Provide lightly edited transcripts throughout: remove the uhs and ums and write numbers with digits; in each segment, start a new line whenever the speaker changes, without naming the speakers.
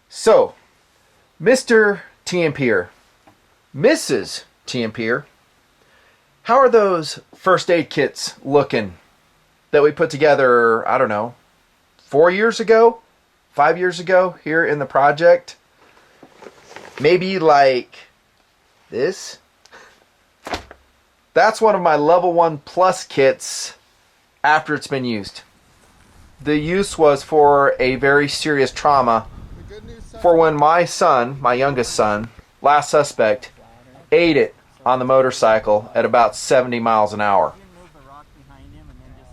So, Mr. TNPr, Mrs. TNPr, how are those first aid kits looking that we put together, I don't know, 4 years ago, 5 years ago here in the project? Maybe like this? That's one of my level 1 plus kits after it's been used. The use was for a very serious trauma for when my son, my youngest son, last suspect, ate it on the motorcycle at about 70 miles an hour.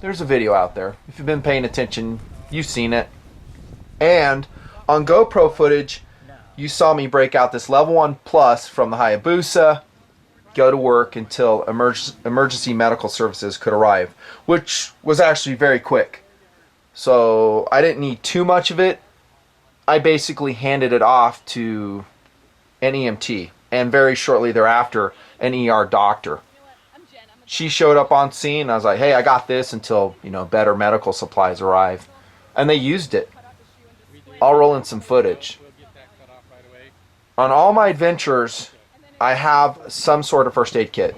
There's a video out there. If you've been paying attention, you've seen it. And on GoPro footage, you saw me break out this level 1 plus from the Hayabusa, go to work until emergency medical services could arrive, which was actually very quick. So I didn't need too much of it. I basically handed it off to an EMT, and very shortly thereafter, an ER doctor. She showed up on scene, and I was like, hey, I got this until, better medical supplies arrive. And they used it. I'll roll in some footage. On all my adventures, I have some sort of first aid kit.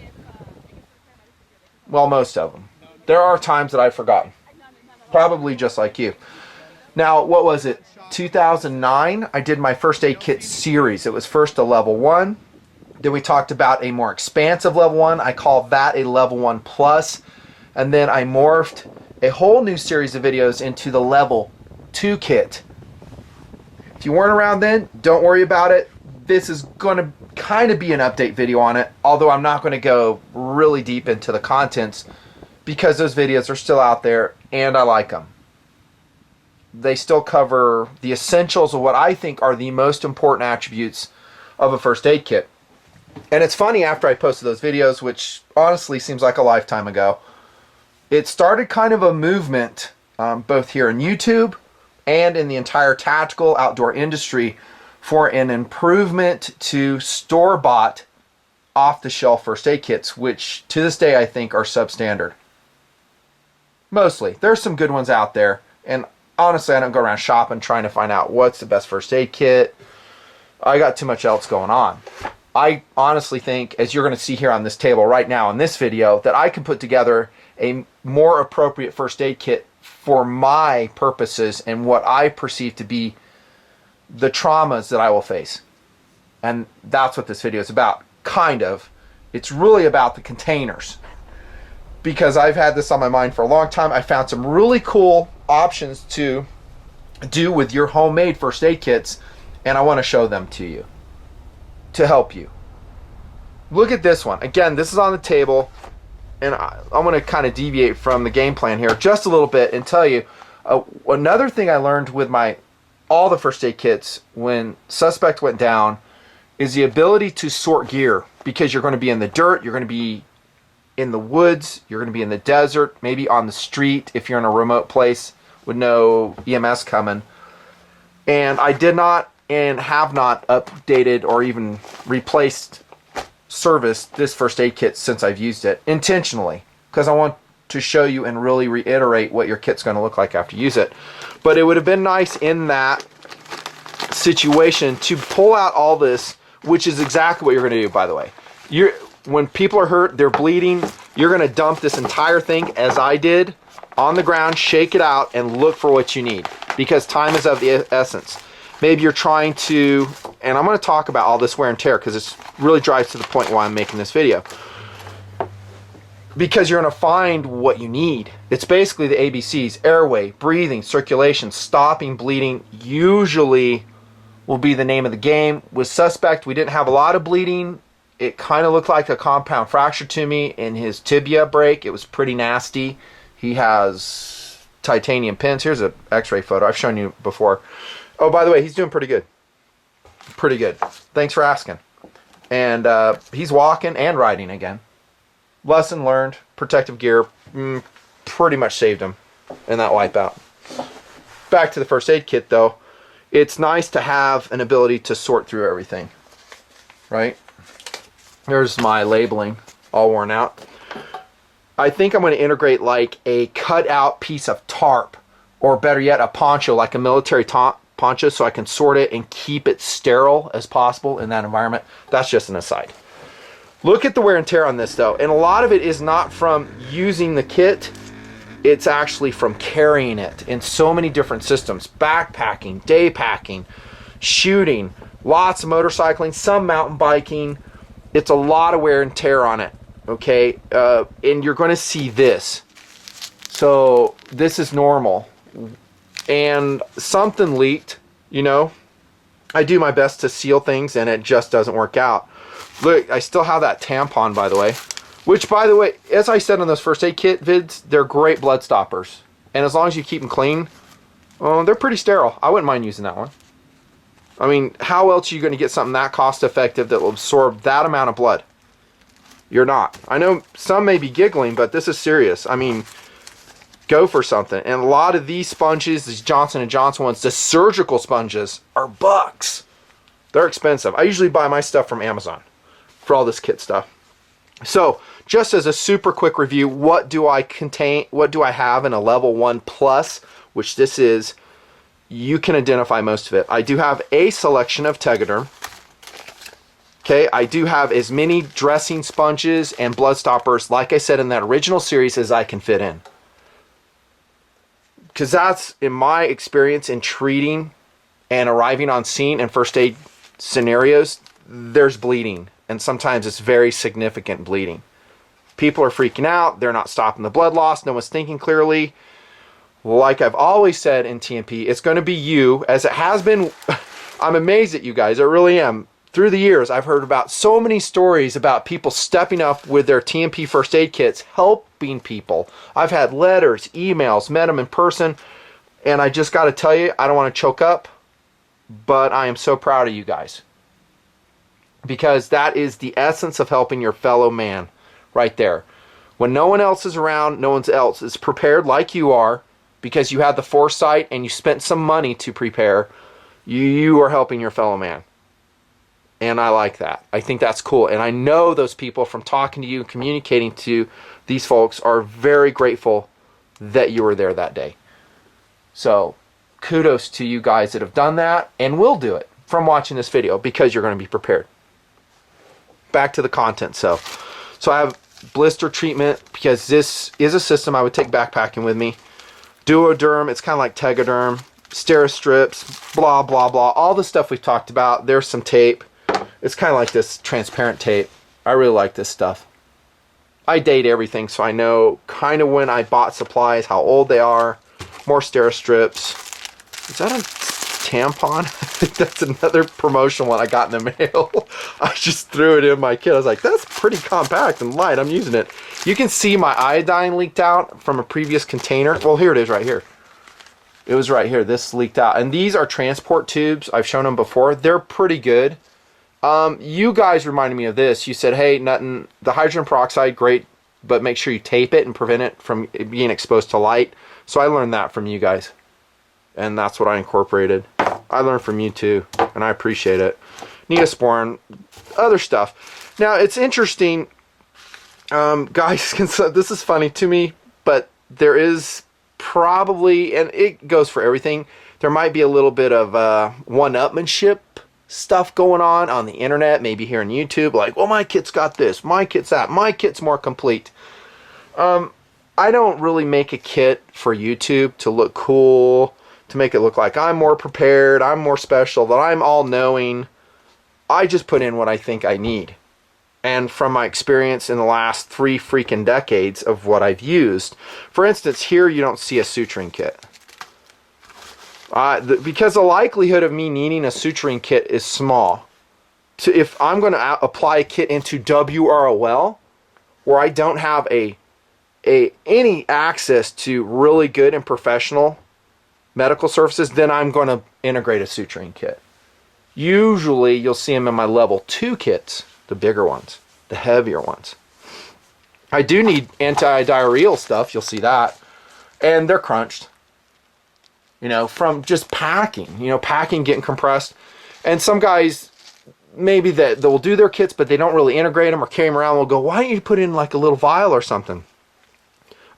Well, most of them. There are times that I've forgotten. Probably just like you. Now, what was it? 2009, I did my first aid kit series. It was first a level 1. Then we talked about a more expansive level 1. I call that a level 1 plus. And then I morphed a whole new series of videos into the level 2 kit. If you weren't around then, don't worry about it. This is going to kind of be an update video on it, although I'm not going to go really deep into the contents because those videos are still out there and I like them. They still cover the essentials of what I think are the most important attributes of a first aid kit. And it's funny, after I posted those videos, which honestly seems like a lifetime ago, it started kind of a movement both here on YouTube and in the entire tactical outdoor industry for an improvement to store-bought off-the-shelf first aid kits, which to this day I think are substandard. Mostly. There's some good ones out there, and honestly I don't go around shopping trying to find out what's the best first aid kit. I got too much else going on. I honestly think, as you're going to see here on this table right now in this video, that I can put together a more appropriate first aid kit for my purposes and what I perceive to be the traumas that I will face. And that's what this video is about. Kind of. It's really about the containers. Because I've had this on my mind for a long time. I found some really cool options to do with your homemade first aid kits, and I want to show them to you to help you. Look at this one. Again, this is on the table, and I'm going to kind of deviate from the game plan here just a little bit and tell you another thing I learned with all the first aid kits when suspect went down is the ability to sort gear, because you're going to be in the dirt, you're going to be in the woods, you're going to be in the desert, maybe on the street if you're in a remote place with no EMS coming. And I did not and have not updated or even replaced serviced this first aid kit since I've used it intentionally, because I want to show you and really reiterate what your kit's going to look like after you use it. But it would have been nice in that situation to pull out all this, which is exactly what you're going to do, by the way. When people are hurt, they're bleeding, you're going to dump this entire thing, as I did, on the ground, shake it out, and look for what you need, because time is of the essence. Maybe you're trying to, and I'm going to talk about all this wear and tear because it really drives to the point why I'm making this video. Because you're going to find what you need. It's basically the ABCs: airway, breathing, circulation, stopping bleeding usually will be the name of the game. With suspect, we didn't have a lot of bleeding. It kind of looked like a compound fracture to me in his tibia break. It was pretty nasty. He has titanium pins. Here's an x-ray photo. I've shown you before. Oh, by the way, he's doing pretty good. Pretty good. Thanks for asking. And he's walking and riding again. Lesson learned. Protective gear pretty much saved him in that wipeout. Back to the first aid kit, though. It's nice to have an ability to sort through everything. Right? There's my labeling all worn out. I think I'm going to integrate like a cut out piece of tarp, or better yet, a poncho, like a military ponchos so I can sort it and keep it sterile as possible in that environment. That's just an aside. Look at the wear and tear on this though, and a lot of it is not from using the kit, it's actually from carrying it in so many different systems. Backpacking, day packing, shooting, lots of motorcycling, some mountain biking. It's a lot of wear and tear on it, okay? And you're going to see this. So this is normal. And something leaked, you know. I do my best to seal things and it just doesn't work out. Look, I still have that tampon, by the way. Which, by the way, as I said on those first aid kit vids, they're great blood stoppers. And as long as you keep them clean, they're pretty sterile. I wouldn't mind using that one. I mean, how else are you going to get something that cost effective that will absorb that amount of blood? You're not. I know some may be giggling, but this is serious. I mean, go for something. And a lot of these sponges, these Johnson & Johnson ones, the surgical sponges are bucks. They're expensive. I usually buy my stuff from Amazon for all this kit stuff. So, just as a super quick review, what do I have in a level 1 plus, which this is, you can identify most of it. I do have a selection of Tegaderm. Okay, I do have as many dressing sponges and blood stoppers, like I said in that original series, as I can fit in. Because that's, in my experience in treating and arriving on scene in first aid scenarios, there's bleeding. And sometimes it's very significant bleeding. People are freaking out. They're not stopping the blood loss. No one's thinking clearly. Like I've always said in TNP, it's going to be you, as it has been. I'm amazed at you guys. I really am. Through the years, I've heard about so many stories about people stepping up with their TNP first aid kits, helping people. I've had letters, emails, met them in person. And I just got to tell you, I don't want to choke up, but I am so proud of you guys. Because that is the essence of helping your fellow man right there. When no one else is around, no one else is prepared like you are, because you had the foresight and you spent some money to prepare, you are helping your fellow man. And I like that. I think that's cool. And I know those people from talking to you and communicating to these folks are very grateful that you were there that day. So kudos to you guys that have done that and will do it from watching this video, because you're going to be prepared. Back to the content. So I have blister treatment, because this is a system I would take backpacking with me. Duoderm, it's kind of like Tegaderm. Steri-strips, blah, blah, blah. All the stuff we've talked about. There's some tape. It's kind of like this transparent tape. I really like this stuff. I date everything, so I know kind of when I bought supplies, how old they are. More Steri-strips. Is that a tampon? I think that's another promotional one I got in the mail. I just threw it in my kit. I was like, that's pretty compact and light. I'm using it. You can see my iodine leaked out from a previous container. Well, here it is right here. It was right here. This leaked out. And these are transport tubes. I've shown them before. They're pretty good. You guys reminded me of this. You said, hey, Nutn, the hydrogen peroxide, great, but make sure you tape it and prevent it from being exposed to light. So I learned that from you guys. And that's what I incorporated. I learned from you too, and I appreciate it. Neosporin, other stuff. Now, it's interesting, guys, this is funny to me, but there is probably, and it goes for everything, there might be a little bit of one-upmanship stuff going on the internet, maybe here on YouTube, like, well, my kit's got this, my kit's that, my kit's more complete. I don't really make a kit for YouTube to look cool, to make it look like I'm more prepared, I'm more special, that I'm all-knowing. I just put in what I think I need. And from my experience in the last 3 freaking decades of what I've used, for instance, here you don't see a suturing kit. Because the likelihood of me needing a suturing kit is small. So if I'm going to apply a kit into WROL, where I don't have any access to really good and professional medical services, then I'm going to integrate a suturing kit. Usually you'll see them in my level 2 kits, the bigger ones, the heavier ones. I do need anti-diarrheal stuff, you'll see that. And they're crunched. You know, from just packing, packing, getting compressed. And some guys, maybe they'll do their kits, but they don't really integrate them or carry them around. They'll go, why don't you put in like a little vial or something?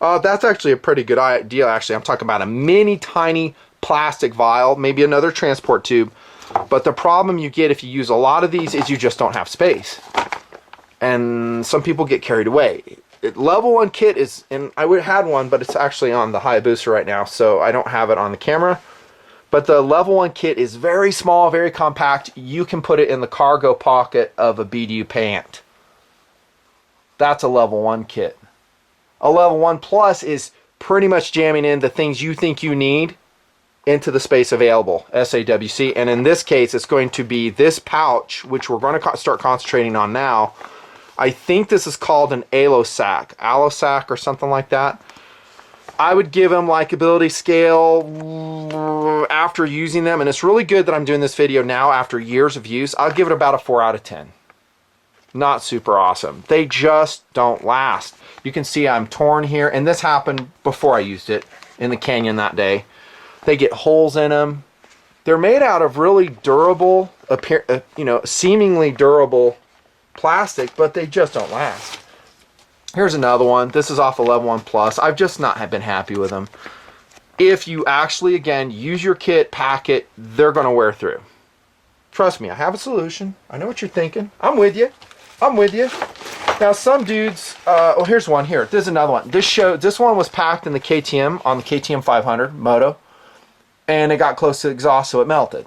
That's actually a pretty good idea, actually. I'm talking about a mini, tiny plastic vial, maybe another transport tube. But the problem you get if you use a lot of these is you just don't have space. And some people get carried away. Level 1 kit is, and I had one, but it's actually on the Hayabusa right now, so I don't have it on the camera. But the level 1 kit is very small, very compact. You can put it in the cargo pocket of a BDU pant. That's a level 1 kit. A level 1 plus is pretty much jamming in the things you think you need into the space available, SAWC. And in this case, it's going to be this pouch, which we're going to start concentrating on now. I think this is called an Alosac or something like that. I would give them likability scale after using them, and it's really good that I'm doing this video now after years of use. I'll give it about a 4 out of 10. Not super awesome. They just don't last. You can see I'm torn here, and this happened before I used it in the canyon that day. They get holes in them. They're made out of really durable, seemingly durable plastic, but they just don't last. Here's another one. This is off a level 1 plus. I've just not been happy with them. If you actually, again, use your kit, pack it, they're going to wear through. Trust me, I have a solution. I know what you're thinking. I'm with you. I'm with you. Now, some dudes, oh, here's one here. There's another one. This one was packed in the KTM, on the KTM 500 Moto, and it got close to exhaust, so it melted.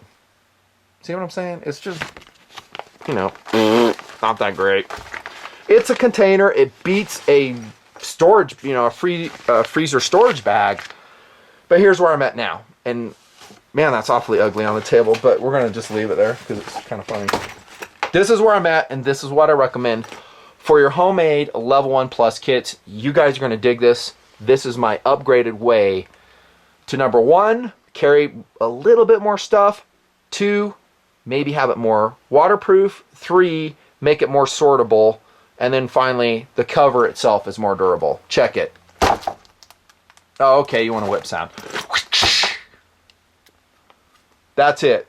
See what I'm saying? It's just, not that great. It's a container. It beats a storage, a freezer storage bag. But here's where I'm at now. And man, that's awfully ugly on the table, but we're going to just leave it there because it's kind of funny. This is where I'm at, and this is what I recommend for your homemade level 1 plus kits. You guys are going to dig this. This is my upgraded way to, number 1, carry a little bit more stuff. 2, maybe have it more waterproof. 3, make it more sortable. And then finally, the cover itself is more durable. Check it. Oh, okay, you want a whip sound. That's it.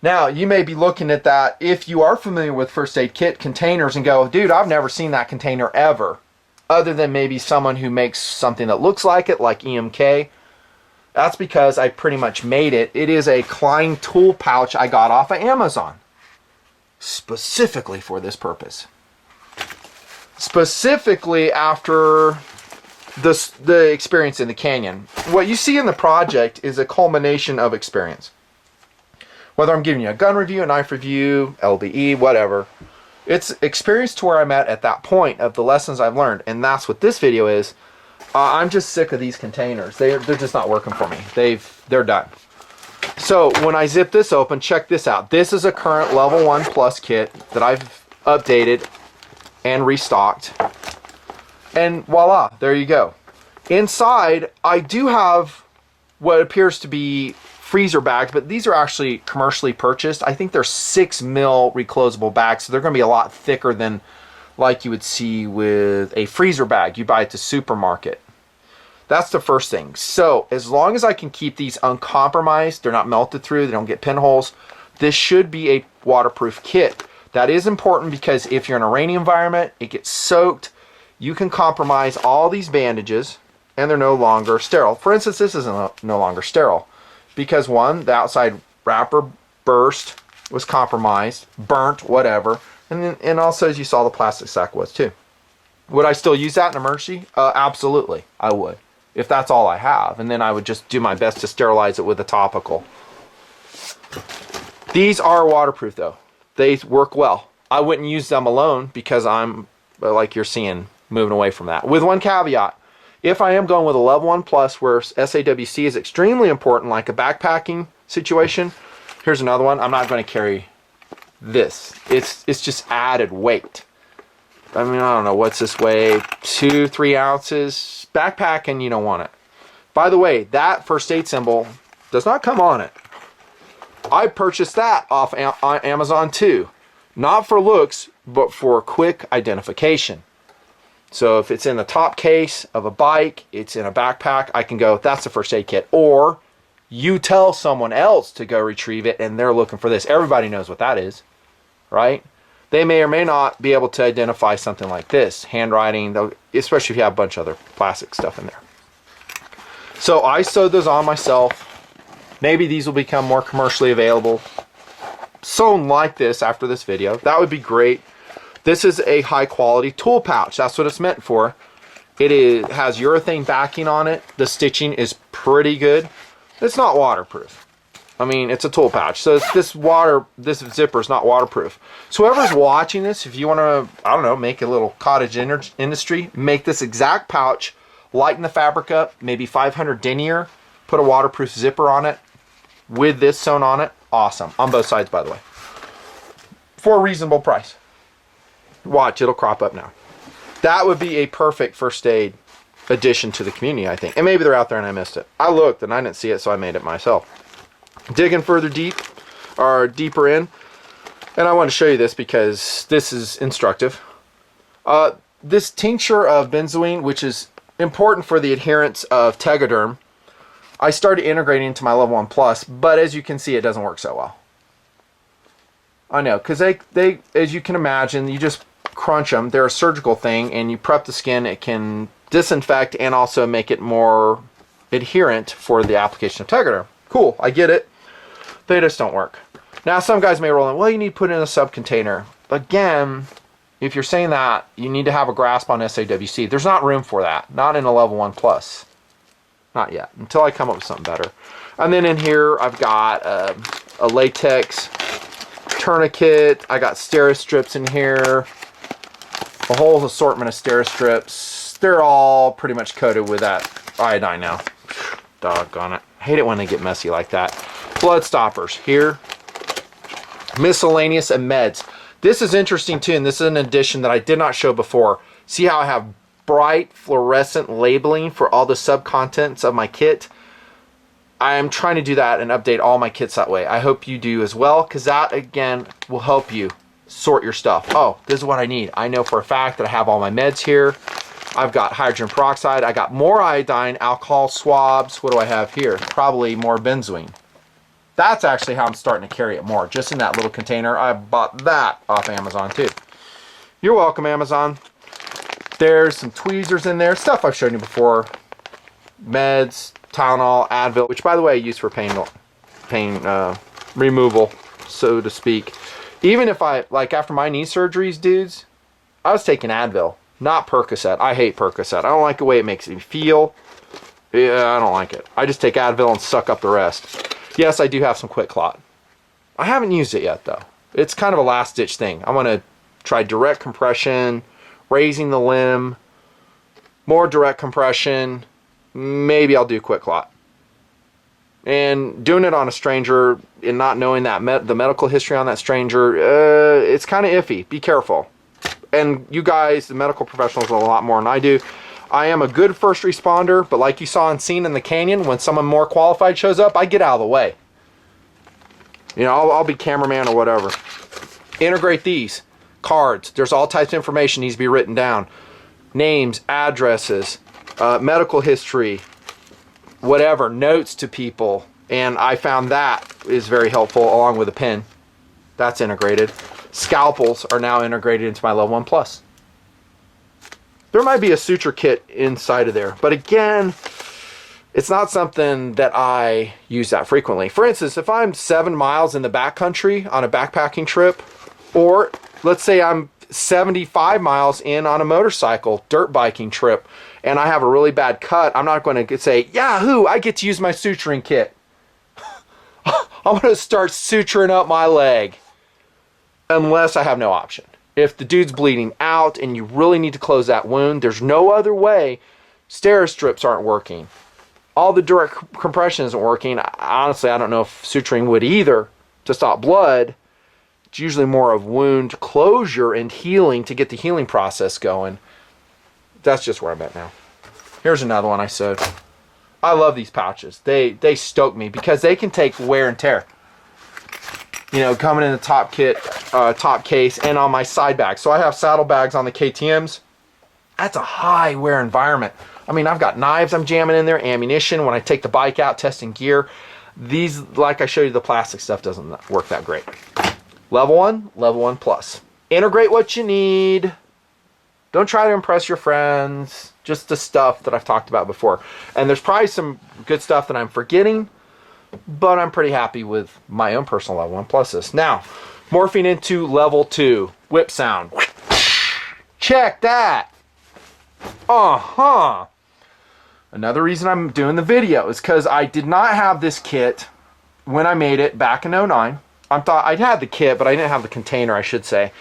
Now, you may be looking at that if you are familiar with first aid kit containers and go, dude, I've never seen that container ever. Other than maybe someone who makes something that looks like it, like EMK. That's because I pretty much made it. It is a Klein tool pouch I got off of Amazon. Specifically for this purpose. Specifically after the experience in the canyon. What you see in the project is a culmination of experience. Whether I'm giving you a gun review, a knife review, LBE, whatever. It's experience to where I'm at that point of the lessons I've learned. And that's what this video is. I'm just sick of these containers. They're just not working for me. They're done. So when I zip this open, check this out. This is a current level 1 plus kit that I've updated and restocked. And voila, there you go. Inside, I do have what appears to be freezer bags, but these are actually commercially purchased. I think they're 6 mil reclosable bags, so they're going to be a lot thicker than like you would see with a freezer bag you buy at the supermarket. That's the first thing. So as long as I can keep these uncompromised, they're not melted through, they don't get pinholes, this should be a waterproof kit. That is important because if you're in a rainy environment, it gets soaked. You can compromise all these bandages and they're no longer sterile. For instance, this is no longer sterile because one, the outside wrapper burst, was compromised, burnt, whatever. And also, as you saw, the plastic sack was too. Would I still use that in emergency? Absolutely, I would. If that's all I have. And then I would just do my best to sterilize it with a topical. These are waterproof though. They work well. I wouldn't use them alone because I'm, like you're seeing, moving away from that. With one caveat. If I am going with a level 1 plus where SAWC is extremely important, like a backpacking situation, here's another one. I'm not going to carry this. It's just added weight. I mean, I don't know, what's this weigh? 2-3 ounces. Backpacking, you don't want it. By the way, that first aid symbol does not come on it. I purchased that off Amazon too. Not for looks, but for quick identification. So if it's in the top case of a bike, it's in a backpack, I can go, that's the first aid kit. Or you tell someone else to go retrieve it and they're looking for this. Everybody knows what that is, right? They may or may not be able to identify something like this. Handwriting, especially if you have a bunch of other plastic stuff in there. So I sewed those on myself. Maybe these will become more commercially available. Sewn like this after this video. That would be great. This is a high quality tool pouch. That's what it's meant for. Has urethane backing on it. The stitching is pretty good. It's not waterproof. I mean, it's a tool pouch. So this zipper is not waterproof. So whoever's watching this, if you want to, I don't know, make a little cottage industry, make this exact pouch, lighten the fabric up, maybe 500 denier, put a waterproof zipper on it with this sewn on it. Awesome. On both sides, by the way. For a reasonable price. Watch, it'll crop up now. That would be a perfect first aid addition to the community, I think. And maybe they're out there and I missed it. I looked and I didn't see it, so I made it myself. Digging further deeper in, and I want to show you this because this is instructive. This tincture of benzoin, which is important for the adherence of Tegaderm, I started integrating into my level 1 plus, but as you can see, it doesn't work so well. I know, because they, as you can imagine, you just crunch them. They're a surgical thing, and you prep the skin. It can disinfect and also make it more adherent for the application of Tegaderm. Cool, I get it. They just don't work. Now, some guys may roll in, well, you need to put it in a sub-container. Again, if you're saying that, you need to have a grasp on SAWC. There's not room for that. Not in a level 1 plus. Not yet, until I come up with something better. And then in here, I've got a latex tourniquet. I got Steri-strips in here. A whole assortment of Steri-strips. They're all pretty much coated with that iodine now. Doggone it. I hate it when they get messy like that. Blood stoppers here. Miscellaneous and meds. This is interesting too, and this is an addition that I did not show before. See how I have bright fluorescent labeling for all the sub-contents of my kit? I am trying to do that and update all my kits that way. I hope you do as well, because that, again, will help you sort your stuff. Oh, this is what I need. I know for a fact that I have all my meds here. I've got hydrogen peroxide. I got more iodine, alcohol swabs. What do I have here? Probably more benzoin. That's actually how I'm starting to carry it more. Just in that little container. I bought that off Amazon too. You're welcome, Amazon. There's some tweezers in there. Stuff I've shown you before. Meds, Tylenol, Advil, which by the way I use for pain removal, so to speak. Even if like after my knee surgeries, dudes, I was taking Advil, not Percocet. I hate Percocet. I don't like the way it makes me feel. Yeah, I don't like it. I just take Advil and suck up the rest. Yes, I do have some Quick Clot. I haven't used it yet, though. It's kind of a last-ditch thing. I'm going to try direct compression, raising the limb, more direct compression. Maybe I'll do Quick Clot. And doing it on a stranger and not knowing that the medical history on that stranger, it's kind of iffy. Be careful. And you guys, the medical professionals, know a lot more than I do. I am a good first responder, but like you saw in Scene in the Canyon, when someone more qualified shows up, I get out of the way. You know, I'll be cameraman or whatever. Integrate these cards. There's all types of information needs to be written down. Names, addresses, medical history, whatever, notes to people. And I found that is very helpful along with a pen. That's integrated. Scalpels are now integrated into my level 1 plus. There might be a suture kit inside of there, but again, it's not something that I use that frequently. For instance, if I'm 7 miles in the backcountry on a backpacking trip, or let's say I'm 75 miles in on a motorcycle dirt biking trip, and I have a really bad cut, I'm not going to say, yahoo, I get to use my suturing kit. I'm going to start suturing up my leg unless I have no option. If the dude's bleeding out and you really need to close that wound, there's no other way. Steri-strips aren't working. All the direct compression isn't working. Honestly, I don't know if suturing would either to stop blood. It's usually more of wound closure and healing to get the healing process going. That's just where I'm at now. Here's another one I sewed. I love these pouches. They stoke me because they can take wear and tear. You know, coming in the top case, and on my side bag. So I have saddle bags on the KTMs. That's a high wear environment. I mean, I've got knives I'm jamming in there, ammunition when I take the bike out, testing gear. These, like I showed you, the plastic stuff doesn't work that great. Level 1 plus. Integrate what you need. Don't try to impress your friends. Just the stuff that I've talked about before. And there's probably some good stuff that I'm forgetting. but I'm pretty happy with my own personal level 1 pluses. Now, morphing into level 2, whip sound. Check that. Another reason I'm doing the video is because I did not have this kit when I made it back in '09. I thought I'd had the kit, but I didn't have the container, I should say.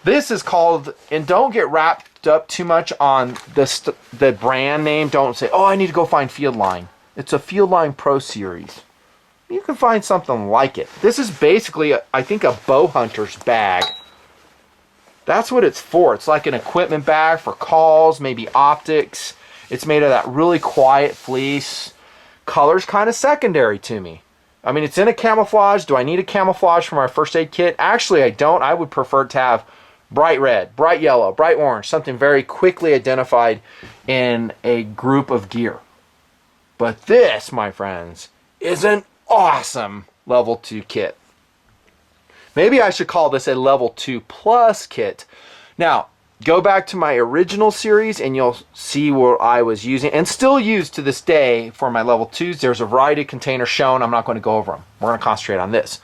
This is called, and don't get wrapped up too much on the brand name. Don't say, oh, I need to go find Fieldline. It's a Fieldline Pro Series. You can find something like it. This is basically, I think, a bow hunter's bag. That's what it's for. It's like an equipment bag for calls, maybe optics. It's made of that really quiet fleece. Color's kind of secondary to me. I mean, it's in a camouflage. Do I need a camouflage for my first aid kit? Actually, I don't. I would prefer to have bright red, bright yellow, bright orange, something very quickly identified in a group of gear. But this, my friends, is an awesome level 2 kit. Maybe I should call this a level 2 plus kit. Now, go back to my original series and you'll see what I was using and still use to this day for my level 2s. There's a variety of containers shown. I'm not going to go over them. We're going to concentrate on this.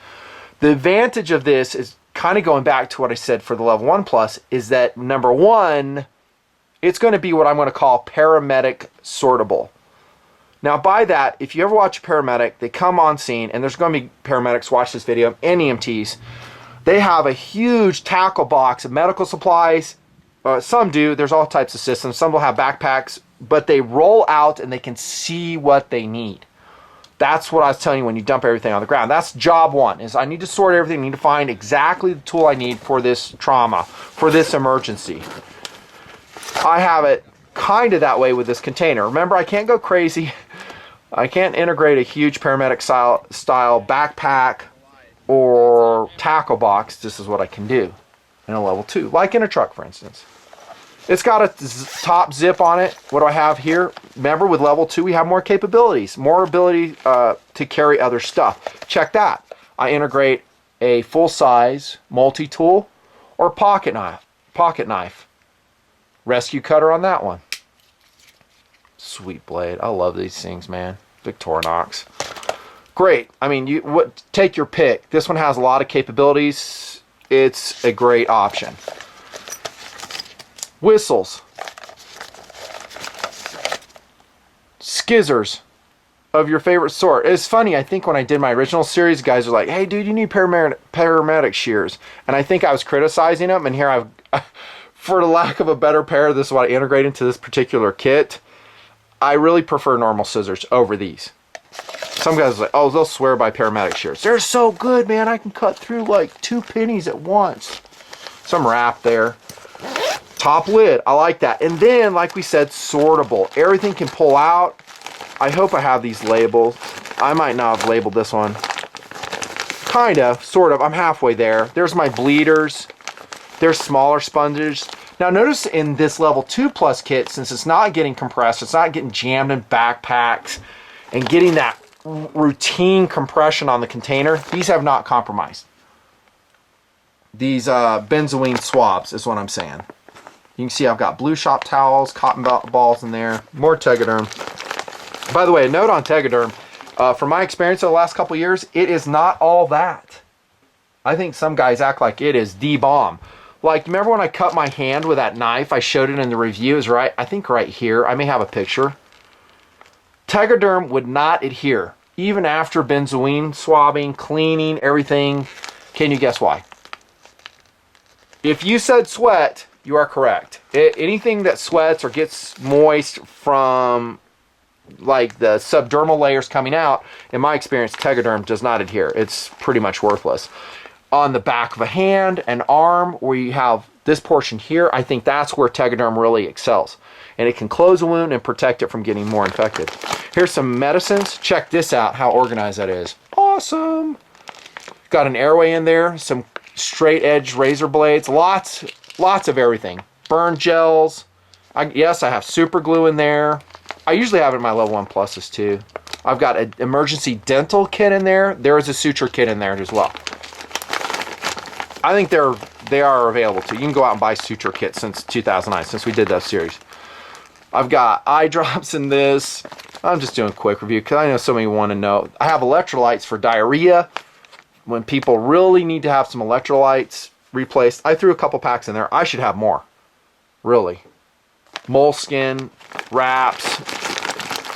The advantage of this is kind of going back to what I said for the level 1 plus is that, number one, it's going to be what I'm going to call paramedic sortable. Now, by that, if you ever watch a paramedic, they come on scene, and there's going to be paramedics watch this video, and EMTs. They have a huge tackle box of medical supplies. Some do. There's all types of systems. Some will have backpacks, but they roll out and they can see what they need. That's what I was telling you when you dump everything on the ground. That's job one, is I need to sort everything. I need to find exactly the tool I need for this trauma, for this emergency. I have it kind of that way with this container. Remember, I can't go crazy. I can't integrate a huge paramedic style backpack or tackle box. This is what I can do in a level 2, like in a truck, for instance. It's got a top zip on it. What do I have here? Remember, with level 2, we have more capabilities, more ability to carry other stuff. Check that. I integrate a full-size multi-tool or pocket knife. Rescue cutter on that one. Sweet blade. I love these things, man. Victorinox. Great. I mean, take your pick. This one has a lot of capabilities. It's a great option. Whistles. Skizzers of your favorite sort. It's funny, I think when I did my original series, guys were like, hey dude, you need paramedic shears. And I think I was criticizing them, and here I've, for the lack of a better pair, this is what I integrate into this particular kit. I really prefer normal scissors over these. Some guys are like, oh, they'll swear by paramedic shears. They're so good, man. I can cut through like 2 pennies at once. Some wrap there. Top lid. I like that. And then, like we said, sortable. Everything can pull out. I hope I have these labeled. I might not have labeled this one. Kind of, sort of. I'm halfway there. There's my bleeders. There's smaller sponges. Now notice in this level 2 plus kit, since it's not getting compressed, it's not getting jammed in backpacks and getting that routine compression on the container, these have not compromised. These benzoin swabs is what I'm saying. You can see I've got blue shop towels, cotton balls in there, more Tegaderm. By the way, a note on Tegaderm, from my experience over the last couple years, it is not all that. I think some guys act like it is the bomb. Like, remember when I cut my hand with that knife? I showed it in the reviews, right? I think right here. I may have a picture. Tegaderm would not adhere. Even after benzoin swabbing, cleaning, everything. Can you guess why? If you said sweat, you are correct. Anything that sweats or gets moist from like the subdermal layers coming out, in my experience, Tegaderm does not adhere. It's pretty much worthless. On the back of a hand and arm, where you have this portion here, I think that's where Tegaderm really excels. And it can close a wound and protect it from getting more infected. Here's some medicines. Check this out, how organized that is. Awesome. Got an airway in there, some straight edge razor blades, lots of everything. Burn gels. Yes, I have super glue in there. I usually have it in my level 1 pluses too. I've got an emergency dental kit in there. There is a suture kit in there as well. I think they are available too. You can go out and buy suture kits since 2009, since we did that series. I've got eye drops in this. I'm just doing a quick review because I know so many want to know. I have electrolytes for diarrhea. When people really need to have some electrolytes replaced, I threw a couple packs in there. I should have more. Really. Moleskin, wraps.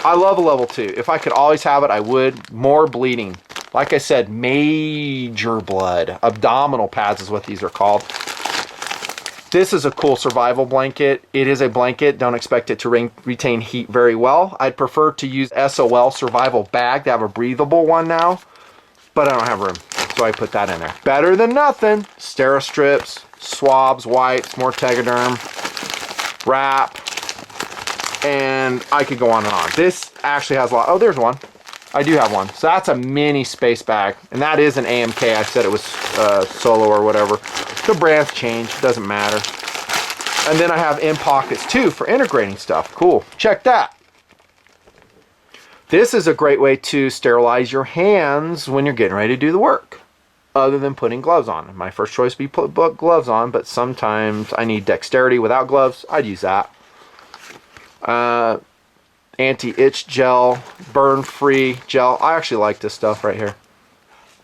I love a level 2. If I could always have it, I would. More bleeding. Like I said, major blood. Abdominal pads is what these are called. This is a cool survival blanket. It is a blanket. Don't expect it to retain heat very well. I'd prefer to use SOL survival bag. They have a breathable one now, but I don't have room, so I put that in there. Better than nothing. Steri-strips, swabs, wipes, more Tegaderm, wrap, and I could go on and on. This actually has a lot. Oh, there's one. I do have one. So that's a mini space bag, and that is an AMK. I said it was Solo or whatever. The brand's changed, doesn't matter. And then I have in pockets too for integrating stuff. Cool, check that. This is a great way to sterilize your hands when you're getting ready to do the work, other than putting gloves on. My first choice would be put gloves on, but sometimes I need dexterity without gloves. I'd use that. Anti-itch gel, burn-free gel. I actually like this stuff right here.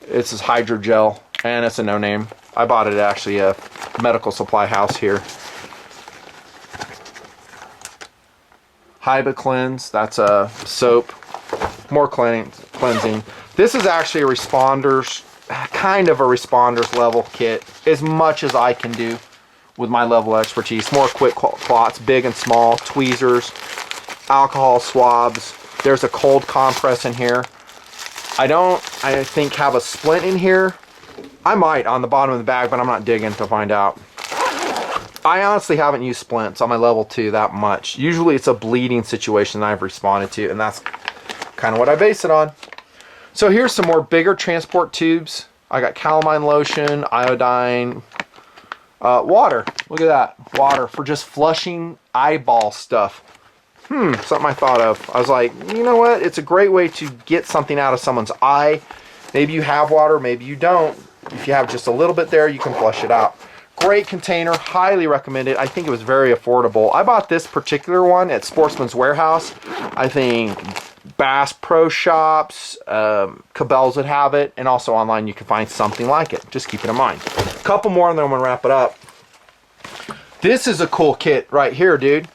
This is hydrogel, and it's a no-name. I bought it at actually a medical supply house here. Hyba Cleanse, that's a soap. More cleansing. This is actually a responders, kind of a responders level kit, as much as I can do with my level of expertise. More quick clots, big and small, tweezers, alcohol swabs. There's a cold compress in here. I think have a splint in here. I might on the bottom of the bag, but I'm not digging to find out. I honestly haven't used splints on my level 2 that much. Usually it's a bleeding situation that I've responded to, and that's kind of what I base it on. So here's some more bigger transport tubes. I got calamine lotion, iodine, water. Look at that. Water for just flushing eyeball stuff. Something I thought of. I was like, you know what? It's a great way to get something out of someone's eye. Maybe you have water, maybe you don't. If you have just a little bit there, you can flush it out. Great container, highly recommended. I think it was very affordable. I bought this particular one at Sportsman's Warehouse. I think Bass Pro Shops, Cabela's would have it, and also online you can find something like it. Just keep it in mind. A couple more and then I'm gonna wrap it up. This is a cool kit right here, dude.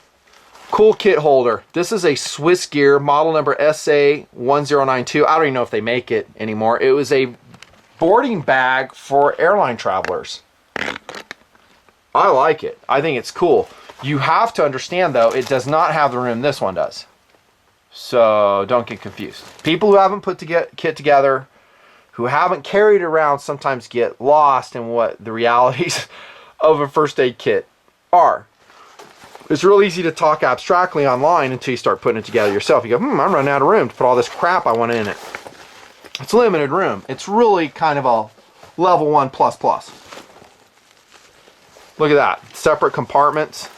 Cool kit holder. This is a Swiss Gear model number SA1092. I don't even know if they make it anymore. It was a boarding bag for airline travelers. I like it. I think it's cool. You have to understand though, it does not have the room this one does. So don't get confused. People who haven't put the kit together, who haven't carried it around, sometimes get lost in what the realities of a first aid kit are. It's real easy to talk abstractly online until you start putting it together yourself. You go, I'm running out of room to put all this crap I want in it. It's limited room. It's really kind of a level 1 plus. Look at that. Separate compartments.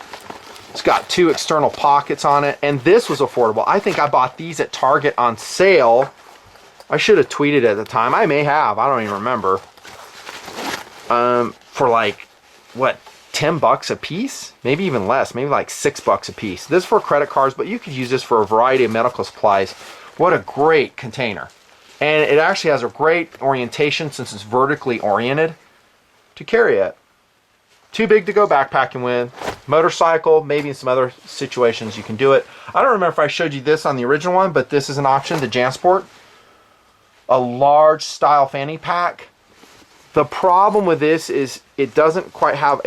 It's got 2 external pockets on it. And this was affordable. I think I bought these at Target on sale. I should have tweeted at the time. I may have. I don't even remember. For like, what, $10 a piece? Maybe even less. Maybe like $6 a piece. This is for credit cards, but you could use this for a variety of medical supplies. What a great container. And it actually has a great orientation since it's vertically oriented to carry it. Too big to go backpacking with. Motorcycle, maybe in some other situations you can do it. I don't remember if I showed you this on the original one, but this is an option, the JanSport. A large style fanny pack. The problem with this is it doesn't quite have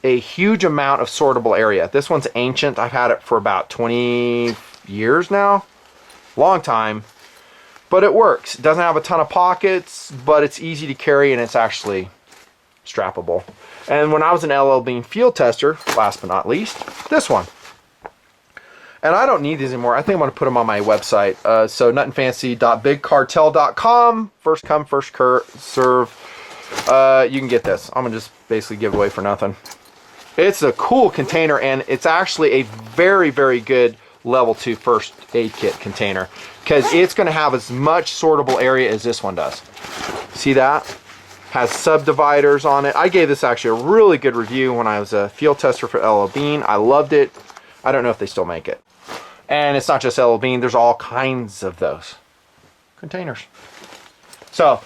a huge amount of sortable area. This one's ancient. I've had it for about 20 years now. Long time. But it works. It doesn't have a ton of pockets, but it's easy to carry and it's actually strappable. And when I was an LL Bean field tester, last but not least, this one. And I don't need these anymore. I think I'm going to put them on my website. So nutnfancy.bigcartel.com. First come, first serve. You can get this. I'm going to just basically give it away for nothing. It's a cool container, and it's actually a very, very good level 2 first aid kit container, because it's going to have as much sortable area as this one does. See that? Has subdividers on it. I gave this actually a really good review when I was a field tester for LL Bean. I loved it. I don't know if they still make it. And it's not just LL Bean, there's all kinds of those containers. So,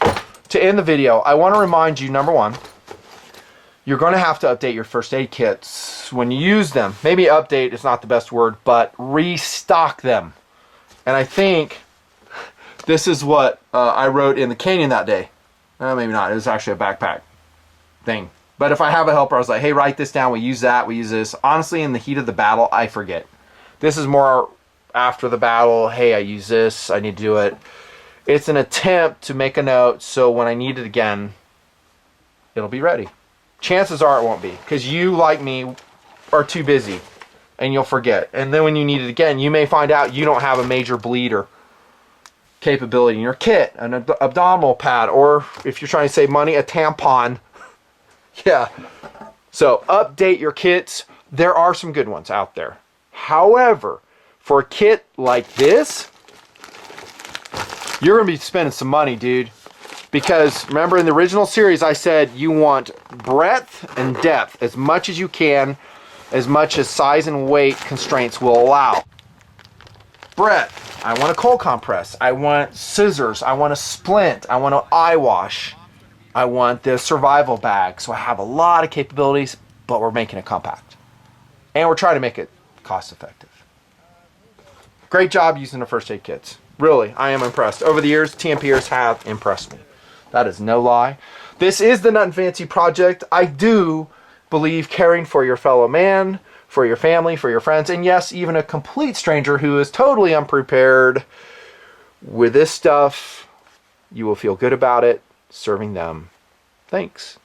to end the video, I want to remind you, number one, you're going to have to update your first aid kits when you use them. Maybe update is not the best word, but restock them. And I think this is what I wrote in the canyon that day. Maybe not. It was actually a backpack thing. But if I have a helper, I was like, hey, write this down. We use that. We use this. Honestly, in the heat of the battle, I forget. This is more after the battle. Hey, I use this. I need to do it. It's an attempt to make a note so when I need it again, it'll be ready. Chances are it won't be, because you, like me, are too busy and you'll forget. And then when you need it again, you may find out you don't have a major bleeder capability in your kit, an abdominal pad, or if you're trying to save money, a tampon. Yeah. So update your kits. There are some good ones out there. However, for a kit like this, you're going to be spending some money, dude. Because remember in the original series I said you want breadth and depth as much as you can, as much as size and weight constraints will allow. Breadth, I want a cold compress, I want scissors, I want a splint, I want an eye wash, I want the survival bag. So I have a lot of capabilities, but we're making it compact. And we're trying to make it cost effective. Great job using the first aid kits. Really, I am impressed. Over the years, TNPrs have impressed me. That is no lie. This is the Nutnfancy project. I do believe caring for your fellow man, for your family, for your friends, and yes, even a complete stranger who is totally unprepared with this stuff, you will feel good about it serving them. Thanks.